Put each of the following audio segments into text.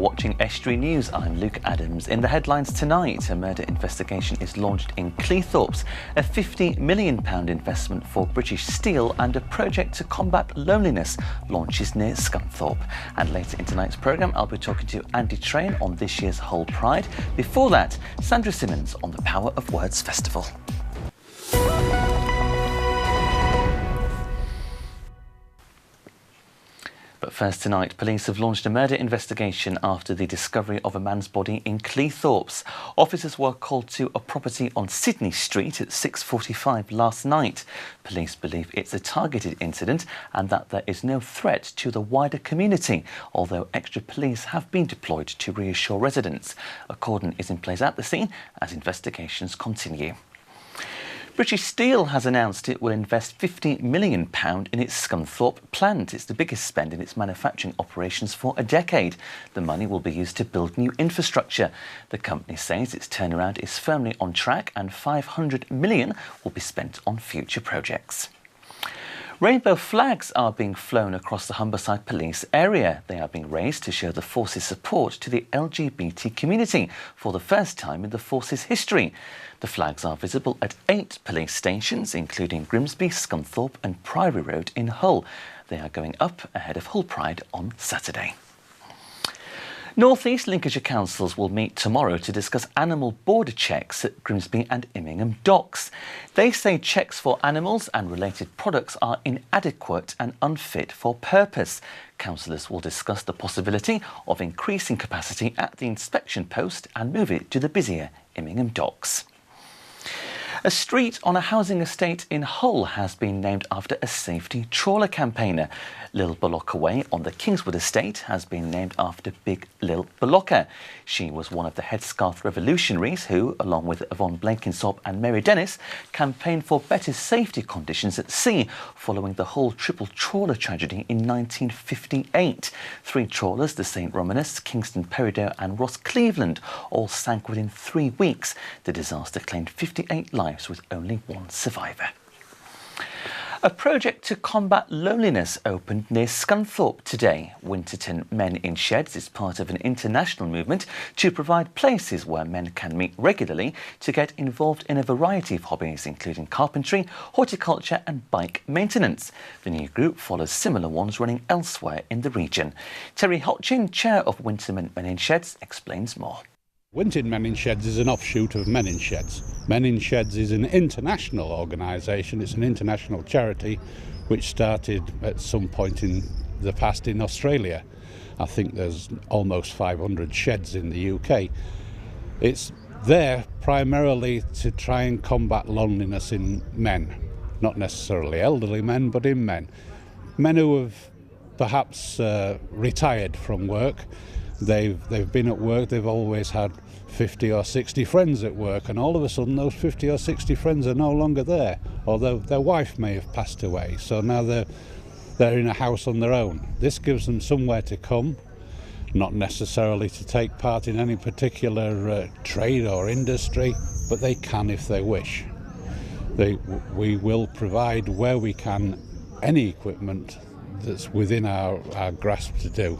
watching Estuary News. I'm Luke Adams. In the headlines tonight, a murder investigation is launched in Cleethorpes, a £50 million investment for British Steel, and a project to combat loneliness launches near Scunthorpe. And later in tonight's programme, I'll be talking to Andy Train on this year's Hull Pride. Before that, Sandra Simmons on the Power of Words Festival. But first tonight, police have launched a murder investigation after the discovery of a man's body in Cleethorpes. Officers were called to a property on Sydney Street at 6:45 last night. Police believe it's a targeted incident and that there is no threat to the wider community, although extra police have been deployed to reassure residents. A cordon is in place at the scene as investigations continue. British Steel has announced it will invest £50 million in its Scunthorpe plant. It's the biggest spend in its manufacturing operations for a decade. The money will be used to build new infrastructure. The company says its turnaround is firmly on track and £500 million will be spent on future projects. Rainbow flags are being flown across the Humberside police area. They are being raised to show the force's support to the LGBT community for the first time in the force's history. The flags are visible at 8 police stations, including Grimsby, Scunthorpe and Priory Road in Hull. They are going up ahead of Hull Pride on Saturday. North East Lincolnshire councils will meet tomorrow to discuss animal border checks at Grimsby and Immingham docks. They say checks for animals and related products are inadequate and unfit for purpose. Councillors will discuss the possibility of increasing capacity at the inspection post and move it to the busier Immingham docks. A street on a housing estate in Hull has been named after a safety trawler campaigner. Lil Bollocker Way on the Kingswood estate has been named after Big Lil Bollocker. She was one of the headscarf revolutionaries who, along with Yvonne Blenkinsop and Mary Dennis, campaigned for better safety conditions at sea following the Hull triple trawler tragedy in 1958. 3 trawlers, the St Romanus, Kingston Peridot and Ross Cleveland, all sank within 3 weeks. The disaster claimed 58 lives with only 1 survivor. A project to combat loneliness opened near Scunthorpe today. Winterton Men in Sheds is part of an international movement to provide places where men can meet regularly to get involved in a variety of hobbies, including carpentry, horticulture and bike maintenance. The new group follows similar ones running elsewhere in the region. Terry Hotchin, chair of Winterton Men in Sheds, explains more. Winterton Men in Sheds is an offshoot of Men in Sheds. Men in Sheds is an international organisation. It's an international charity which started at some point in the past in Australia. I think there's almost 500 sheds in the UK. It's there primarily to try and combat loneliness in men, not necessarily elderly men, but in men. Men who have perhaps retired from work. They've been at work, they've always had 50 or 60 friends at work, and all of a sudden those 50 or 60 friends are no longer there, although their wife may have passed away, so now they're in a house on their own. This gives them somewhere to come, not necessarily to take part in any particular trade or industry, but they can if they wish. We will provide, where we can, any equipment that's within our grasp to do.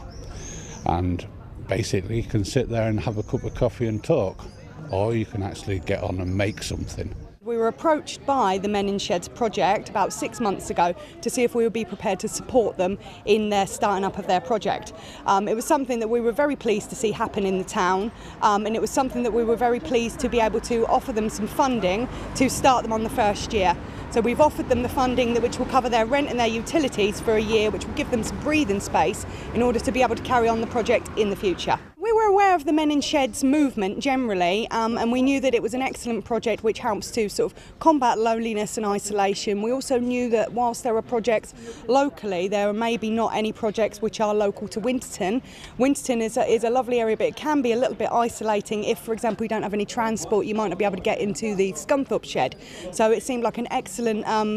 And basically you can sit there and have a cup of coffee and talk, or you can actually get on and make something. We were approached by the Men in Sheds project about 6 months ago to see if we would be prepared to support them in their starting up of their project. It was something that we were very pleased to see happen in the town, and it was something that we were very pleased to be able to offer them some funding to start them on the first year. So we've offered them the funding which will cover their rent and their utilities for a year, which will give them some breathing space in order to be able to carry on the project in the future. We were aware of the Men in Sheds movement generally, and we knew that it was an excellent project which helps to sort of combat loneliness and isolation. We also knew that whilst there are projects locally, there are maybe not any projects which are local to Winterton. Winterton is a lovely area, but it can be a little bit isolating if, for example, you don't have any transport, you might not be able to get into the Scunthorpe shed. So it seemed like an excellent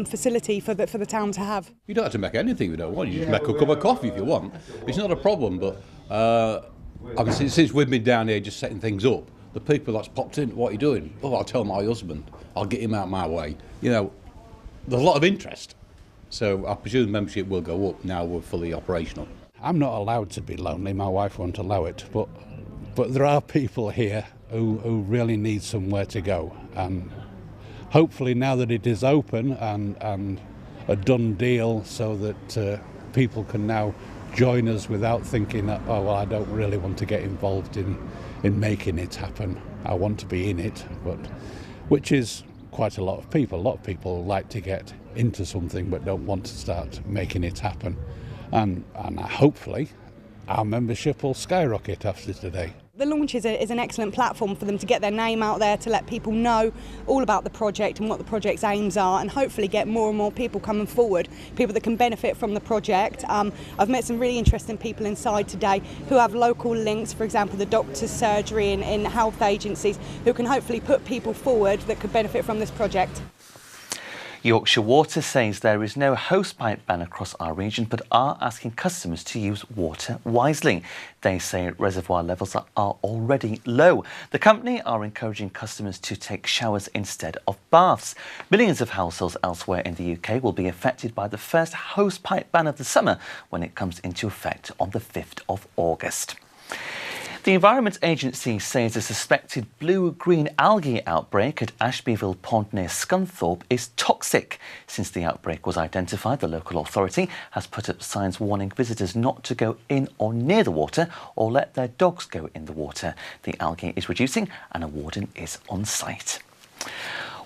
facility for the town to have. You don't have to make anything if you don't want. You just make a cup of coffee if you want. It's not a problem, but I can see, since we've been down here just setting things up, the people that's popped in, what are you doing? Oh, I'll tell my husband, I'll get him out my way. You know, there's a lot of interest. So I presume membership will go up now we're fully operational. I'm not allowed to be lonely, my wife won't allow it, but there are people here who really need somewhere to go, and hopefully now that it is open and a done deal, so that people can now join us without thinking that, oh well, I don't really want to get involved in making it happen, I want to be in it, but which is quite a lot of people. A lot of people like to get into something but don't want to start making it happen. And hopefully our membership will skyrocket after today. The launch is an excellent platform for them to get their name out there, to let people know all about the project and what the project's aims are, and hopefully get more and more people coming forward, people that can benefit from the project. I've met some really interesting people inside today who have local links, for example the doctor's surgery and health agencies, who can hopefully put people forward that could benefit from this project. Yorkshire Water says there is no hosepipe ban across our region, but are asking customers to use water wisely. They say reservoir levels are already low. The company are encouraging customers to take showers instead of baths. Millions of households elsewhere in the UK will be affected by the first hosepipe ban of the summer when it comes into effect on the 5th of August. The Environment Agency says a suspected blue-green algae outbreak at Ashbyville Pond near Scunthorpe is toxic. Since the outbreak was identified, the local authority has put up signs warning visitors not to go in or near the water or let their dogs go in the water. The algae is reducing and a warden is on site.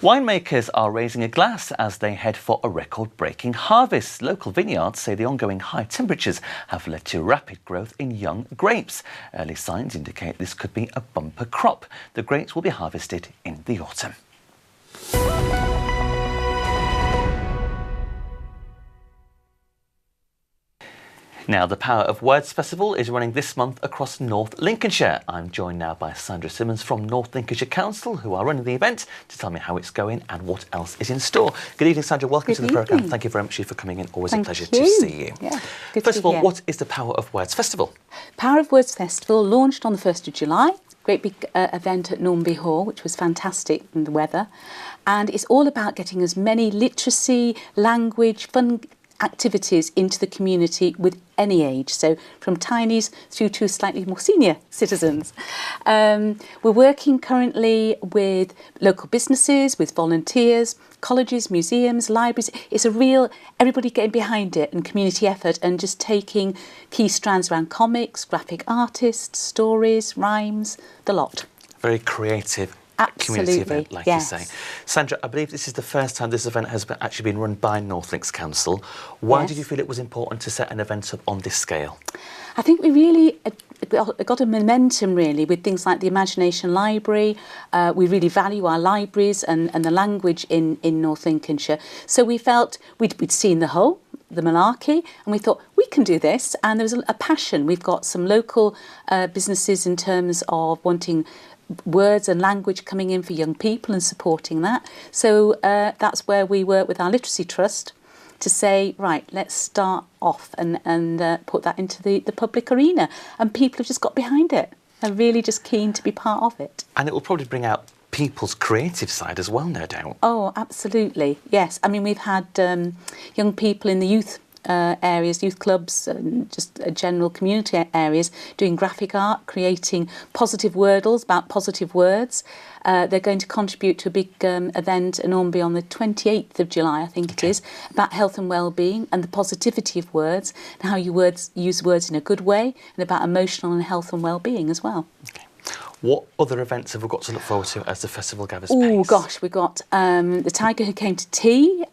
Winemakers are raising a glass as they head for a record-breaking harvest. Local vineyards say the ongoing high temperatures have led to rapid growth in young grapes. Early signs indicate this could be a bumper crop. The grapes will be harvested in the autumn. Now, the Power of Words Festival is running this month across North Lincolnshire. I'm joined now by Sandra Simmons from North Lincolnshire Council, who are running the event, to tell me how it's going and what else is in store. Good evening, Sandra. Welcome to the programme. Thank you very much for coming in. Always a pleasure to see you. Yeah, good First to of all, hear. what is the Power of Words Festival? Power of Words Festival launched on the 1st of July. Great big event at Normanby Hall, which was fantastic in the weather. And it's all about getting as many literacy, language, fun activities into the community with any age, so from tinies through to slightly more senior citizens. We're working currently with local businesses, with volunteers, colleges, museums, libraries. It's a real, everybody getting behind it and community effort, and just taking key strands around comics, graphic artists, stories, rhymes, the lot. Very creative. Absolutely, Community event, like yes. you say. Sandra, I believe this is the first time this event has actually been run by North Links Council. Why Yes. did you feel it was important to set an event up on this scale? I think we really got a momentum really with things like the Imagination Library. We really value our libraries and the language in North Lincolnshire. So we felt we'd seen the Hull, the Malarkey, and we thought we can do this. And there was a passion. We've got some local businesses in terms of wanting words and language coming in for young people and supporting that. So that's where we work with our Literacy Trust to say, right, let's start off and put that into the public arena. And people have just got behind it. They're really just keen to be part of it. And it will probably bring out people's creative side as well, no doubt. Oh, absolutely, yes. I mean, we've had young people in the youth areas, youth clubs, and just general community areas doing graphic art, creating positive wordles about positive words. They're going to contribute to a big event in Ormby on the 28th of July, I think it is, about health and well-being and the positivity of words and how you use words in a good way, and about emotional and health and well-being as well. Okay. What other events have we got to look forward to as the festival gathers Oh pace? gosh, we've got the Tiger Who Came to Tea.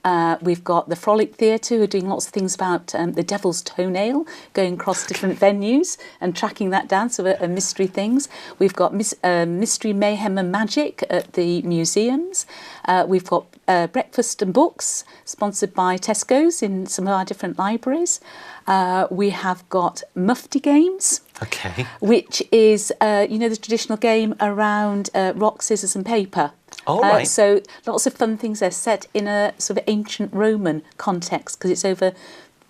We've got the Frolic Theatre, who are doing lots of things about the Devil's Toenail, going across different venues and tracking that down, so mystery things. We've got Mystery, Mayhem and Magic at the museums. We've got Breakfast and Books, sponsored by Tesco's in some of our different libraries. We have got Mufti Games. Okay. Which is, the traditional game around rock, scissors and paper. Oh, right. So lots of fun things there, set in a sort of ancient Roman context, because it's over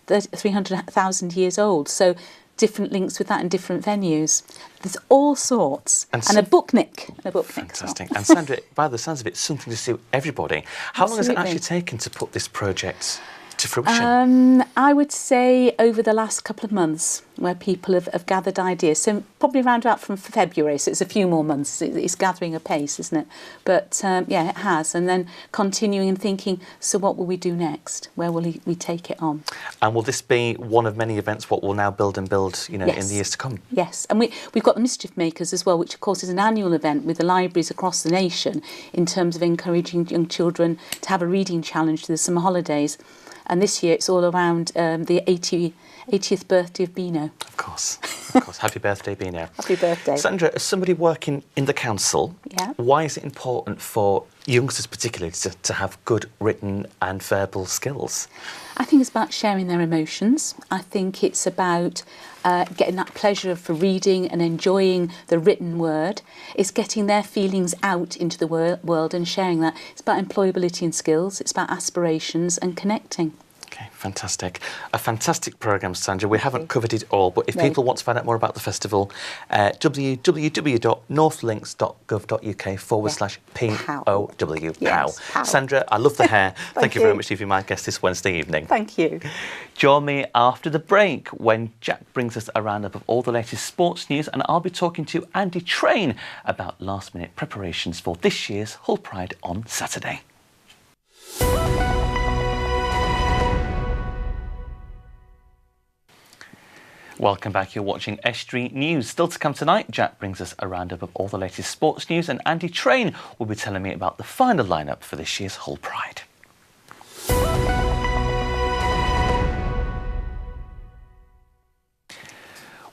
300,000 years old. So different links with that in different venues. There's all sorts. And a booknick. Fantastic. And Sandra, by the sounds of it, something to suit everybody. How long has it Absolutely. actually taken to put this project to fruition? I would say over the last couple of months, where people have gathered ideas. So probably around about from February, so it's a few more months. It's gathering a pace, isn't it? But yeah, it has. And then continuing and thinking, so what will we do next? Where will we take it on? And will this be one of many events what will now build and build, you know, Yes. in the years to come? Yes, and we've got the Mischief Makers as well, which of course is an annual event with the libraries across the nation in terms of encouraging young children to have a reading challenge to the summer holidays. And this year it's all around the 80th birthday of Beano. Of course, of course. Happy birthday, Beano. Happy birthday. Sandra, as somebody working in the council, Yeah. why is it important for youngsters particularly to have good written and verbal skills? I think it's about sharing their emotions. I think it's about getting that pleasure for reading and enjoying the written word. It's getting their feelings out into the world and sharing that. It's about employability and skills. It's about aspirations and connecting. Okay, fantastic. A fantastic programme, Sandra. We haven't covered it all, but if people want to find out more about the festival, www.northlinks.gov.uk/POW. Yes, POW. Sandra, I love the hair. Thank you very you. much for being my guest this Wednesday evening. Thank you. Join me after the break when Jack brings us a roundup of all the latest sports news, and I'll be talking to Andy Train about last-minute preparations for this year's Hull Pride on Saturday. Welcome back, you're watching Estuary News. Still to come tonight, Jack brings us a roundup of all the latest sports news, and Andy Train will be telling me about the final lineup for this year's Hull Pride.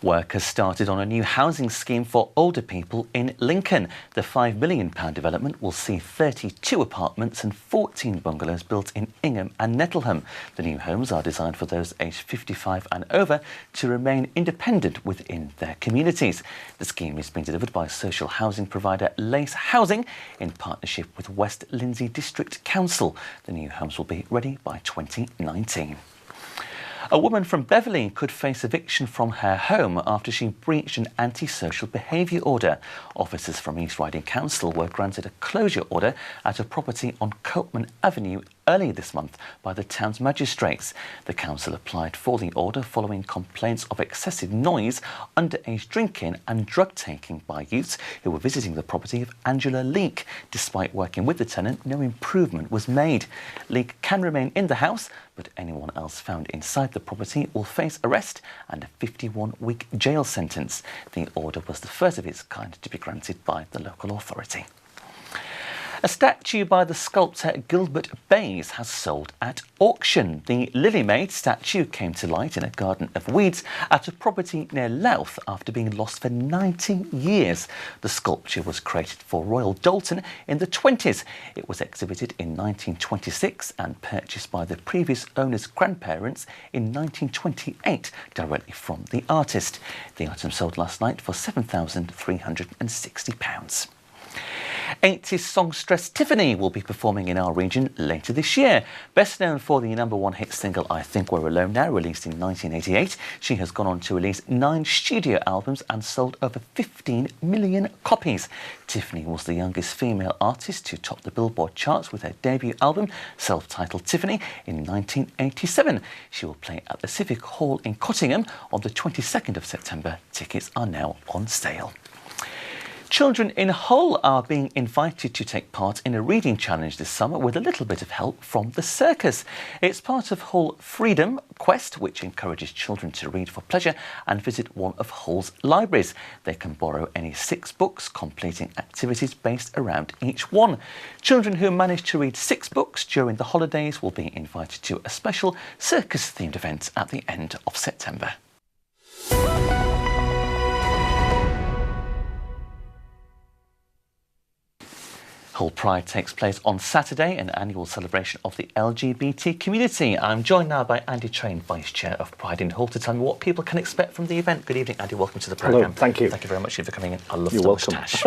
Work has started on a new housing scheme for older people in Lincoln. The £5 million development will see 32 apartments and 14 bungalows built in Ingham and Nettleham. The new homes are designed for those aged 55 and over to remain independent within their communities. The scheme is being delivered by social housing provider Lace Housing in partnership with West Lindsey District Council. The new homes will be ready by 2019. A woman from Beverley could face eviction from her home after she breached an antisocial behaviour order. Officers from East Riding Council were granted a closure order at a property on Copeman Avenue earlier this month by the town's magistrates. The council applied for the order following complaints of excessive noise, underage drinking and drug taking by youths who were visiting the property of Angela Leake. Despite working with the tenant, no improvement was made. Leake can remain in the house, but anyone else found inside the property will face arrest and a 51-week jail sentence. The order was the first of its kind to be granted by the local authority. A statue by the sculptor Gilbert Bayes has sold at auction. The Lily Maid statue came to light in a garden of weeds at a property near Louth after being lost for 90 years. The sculpture was created for Royal Dalton in the 20s. It was exhibited in 1926 and purchased by the previous owner's grandparents in 1928 directly from the artist. The item sold last night for £7,360. 80s songstress Tiffany will be performing in our region later this year. Best known for the #1 hit single I Think We're Alone Now, released in 1988, she has gone on to release 9 studio albums and sold over 15 million copies. Tiffany was the youngest female artist to top the Billboard charts with her debut album, self-titled Tiffany, in 1987. She will play at the Civic Hall in Cottingham on the 22nd of September. Tickets are now on sale. Children in Hull are being invited to take part in a reading challenge this summer with a little bit of help from the circus. It's part of Hull Freedom Quest, which encourages children to read for pleasure and visit one of Hull's libraries. They can borrow any 6 books, completing activities based around each one. Children who manage to read 6 books during the holidays will be invited to a special circus-themed event at the end of September. Hull Pride takes place on Saturday, an annual celebration of the LGBT community. I'm joined now by Andy Train, Vice Chair of Pride in Hull, to tell me what people can expect from the event. Good evening, Andy. Welcome to the programme. Hello, thank you. Thank you very much for coming in. I love You're the welcome. moustache.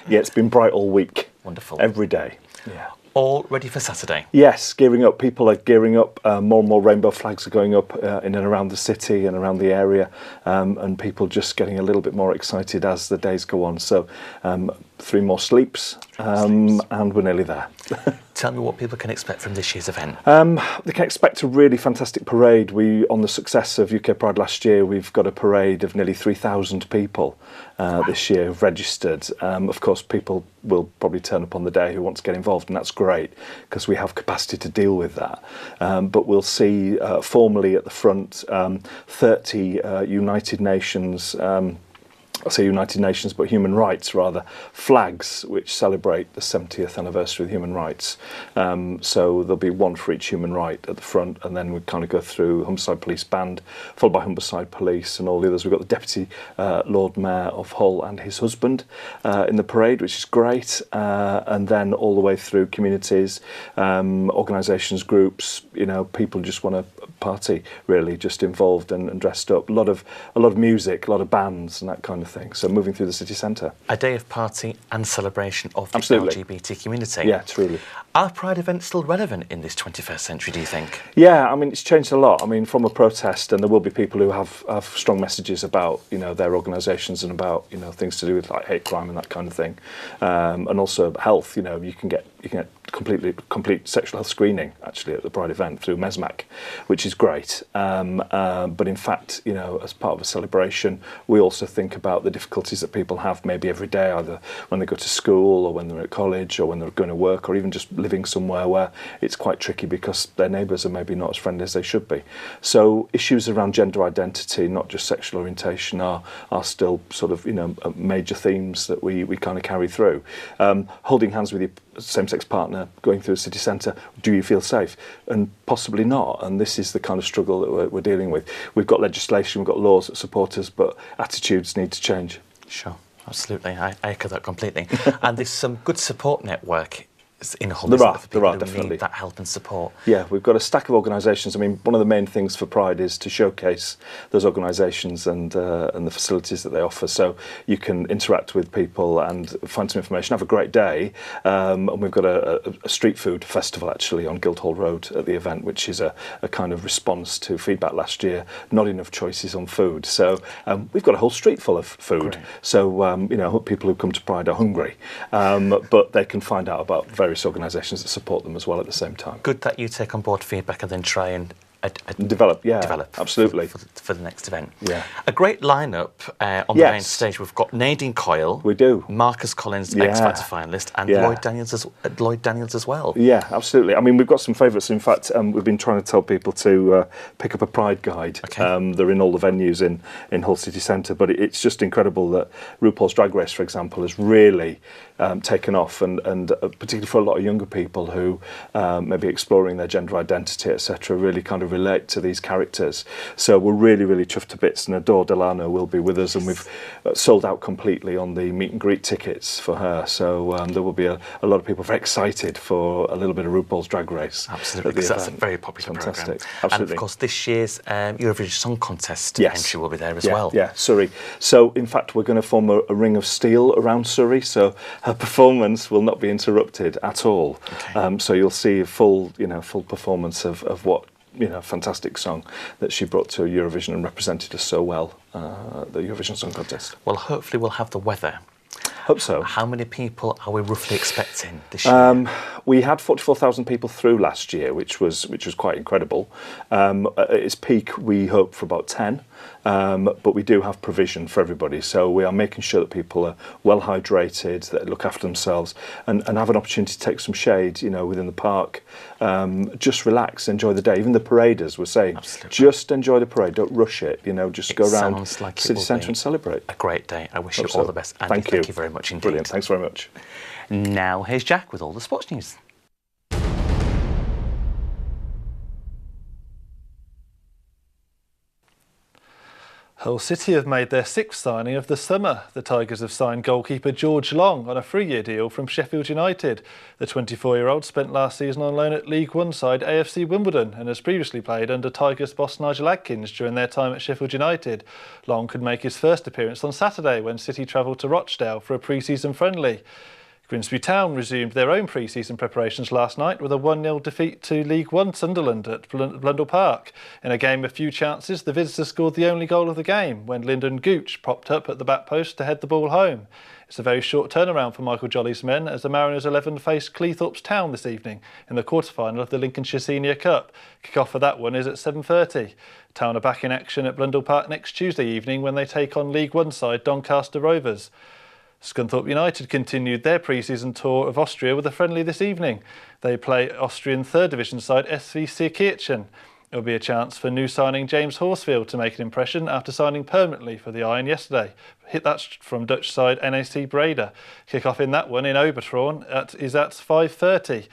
Yeah, it's been bright all week. Wonderful. Every day. Yeah. All ready for Saturday? Yes, gearing up. People are gearing up. More and more rainbow flags are going up in and around the city and around the area, and people just getting a little bit more excited as the days go on. So 3 more sleeps, and we're nearly there. Tell me what people can expect from this year's event. They can expect a really fantastic parade. On the success of UK Pride last year, we've got a parade of nearly 3,000 people this year who've registered. Of course, people will probably turn up on the day who want to get involved, and that's great because we have capacity to deal with that. But we'll see formally at the front 30 United Nations, I say United Nations, but human rights rather, flags which celebrate the 70th anniversary of human rights. So there'll be one for each human right at the front, and then we kind of go through Humberside Police Band, followed by Humberside Police and all the others. We've got the Deputy Lord Mayor of Hull and his husband in the parade, which is great. And then all the way through communities, organisations, groups, people just want to party, really, just involved and dressed up. A lot of music, a lot of bands and that kind of thing. So moving through the city centre. A day of party and celebration of the Absolutely. LGBT community. Yeah, truly. Are Pride events still relevant in this 21st century, do you think? Yeah, I mean, it's changed a lot. I mean, from a protest, and there will be people who have strong messages about, their organisations and about, things to do with like hate crime and that kind of thing. And also health, you can get complete sexual health screening actually at the Pride event through MESMAC, which is great. But in fact, as part of a celebration, we also think about the difficulties that people have maybe every day, either when they go to school or when they're at college or when they're going to work or even just living somewhere where it's quite tricky because their neighbours are maybe not as friendly as they should be. So issues around gender identity, not just sexual orientation, are still sort of major themes that we kind of carry through. Holding hands with your same-sex partner going through a city centre, do you feel safe? And possibly not. And this is the kind of struggle that we're dealing with. We've got legislation, we've got laws that support us, but attitudes need to change. Sure, absolutely. I echo that completely. And there's some good support network in Hull. There are who definitely need that help and support. Yeah, we've got a stack of organisations. I mean, one of the main things for Pride is to showcase those organisations and the facilities that they offer. So you can interact with people and find some information. Have a great day. And we've got a street food festival actually on Guildhall Road at the event, which is a kind of response to feedback last year. Not enough choices on food. So we've got a whole street full of food. Great. So people who come to Pride are hungry, but they can find out about various organisations that support them as well at the same time. Good that you take on board feedback and then try and develop, absolutely, for the next event. Yeah, a great lineup on the main stage. We've got Nadine Coyle, we do, Marcus Collins, X Factor finalist, and Lloyd Daniels as well. Yeah, absolutely. I mean, we've got some favourites. In fact, we've been trying to tell people to pick up a Pride guide. Okay. They're in all the venues in Hull City Centre, but it's just incredible that RuPaul's Drag Race, for example, has really taken off, and particularly for a lot of younger people who may be exploring their gender identity, etc., really kind of relate to these characters. So we're really, really chuffed to bits, and Adore Delano will be with us, and we've sold out completely on the meet and greet tickets for her. So there will be a lot of people very excited for a little bit of RuPaul's Drag Race. Absolutely, because that's a very popular programme. Absolutely. And of course, this year's Eurovision Song Contest entry will be there as well. Yeah, Surrey. So in fact, we're going to form a ring of steel around Surrey, so her performance will not be interrupted at all. Okay. So you'll see a full performance of what fantastic song that she brought to Eurovision and represented us so well at the Eurovision Song Contest. Well, hopefully we'll have the weather. Hope so. How many people are we roughly expecting this year? We had 44,000 people through last year, which was quite incredible. At its peak, we hope for about 10. But we do have provision for everybody, so we are making sure that people are well hydrated, that they look after themselves, and have an opportunity to take some shade, within the park. Just relax, enjoy the day. Even the paraders were saying, absolutely, just enjoy the parade, don't rush it. Just go around city centre and celebrate. A great day. I wish you all the best. Andy, thank you very much indeed. Brilliant. Thanks very much. Now here's Jack with all the sports news. Hull City have made their 6th signing of the summer. The Tigers have signed goalkeeper George Long on a 3-year deal from Sheffield United. The 24-year-old spent last season on loan at League One side AFC Wimbledon and has previously played under Tigers boss Nigel Adkins during their time at Sheffield United. Long could make his first appearance on Saturday when City travelled to Rochdale for a pre-season friendly. Grimsby Town resumed their own pre-season preparations last night with a 1-0 defeat to League One Sunderland at Blundell Park. In a game of few chances, the visitors scored the only goal of the game when Lyndon Gooch popped up at the back post to head the ball home. It's a very short turnaround for Michael Jolly's men as the Mariners 11 face Cleethorpes Town this evening in the quarter-final of the Lincolnshire Senior Cup. Kick-off for that one is at 7:30. Town are back in action at Blundell Park next Tuesday evening when they take on League One side Doncaster Rovers. Scunthorpe United continued their pre-season tour of Austria with a friendly this evening. They play Austrian 3rd Division side SV Seekirchen. It will be a chance for new signing James Horsfield to make an impression after signing permanently for the Iron yesterday. Hit that from Dutch side NAC Breda. Kick-off in that one in Obertraun is at 5:30.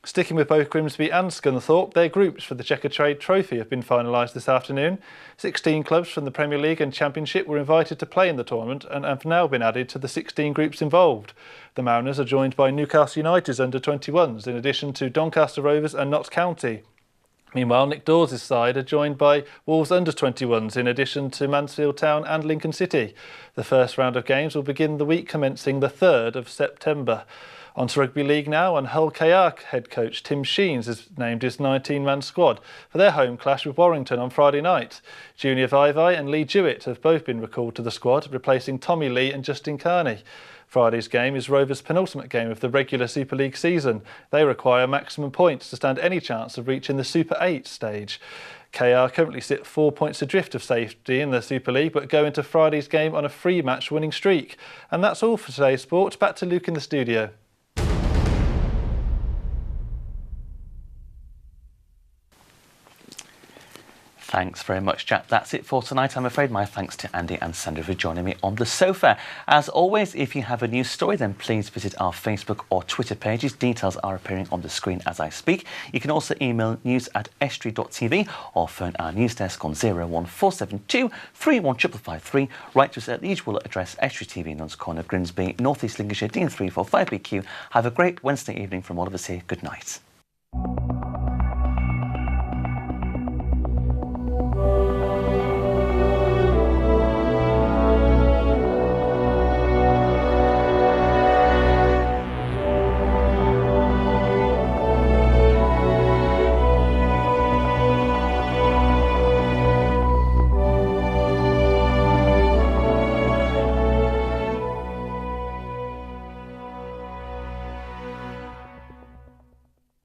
Sticking with both Grimsby and Scunthorpe, their groups for the Checkatrade Trophy have been finalised this afternoon. 16 clubs from the Premier League and Championship were invited to play in the tournament and have now been added to the 16 groups involved. The Mariners are joined by Newcastle United's under-21s, in addition to Doncaster Rovers and Notts County. Meanwhile, Nick Dawes' side are joined by Wolves under-21s, in addition to Mansfield Town and Lincoln City. The first round of games will begin the week commencing the 3rd of September. On to Rugby League now, and Hull KR head coach Tim Sheens has named his 19-man squad for their home clash with Warrington on Friday night. Junior Vaivai and Lee Jewett have both been recalled to the squad, replacing Tommy Lee and Justin Carney. Friday's game is Rovers' penultimate game of the regular Super League season. They require maximum points to stand any chance of reaching the Super 8 stage. KR currently sit 4 points adrift of safety in the Super League, but go into Friday's game on a 3-match winning streak. And that's all for today's sport. Back to Luke in the studio. Thanks very much, Jack. That's it for tonight, I'm afraid. My thanks to Andy and Sandra for joining me on the sofa. As always, if you have a news story, then please visit our Facebook or Twitter pages. Details are appearing on the screen as I speak. You can also email news@estuary.tv or phone our news desk on 01472 31553. Write to us at the usual address, Estuary TV, Nuns Corner, Grimsby, North East Lincolnshire, D345BQ. Have a great Wednesday evening from all of us here. Good night.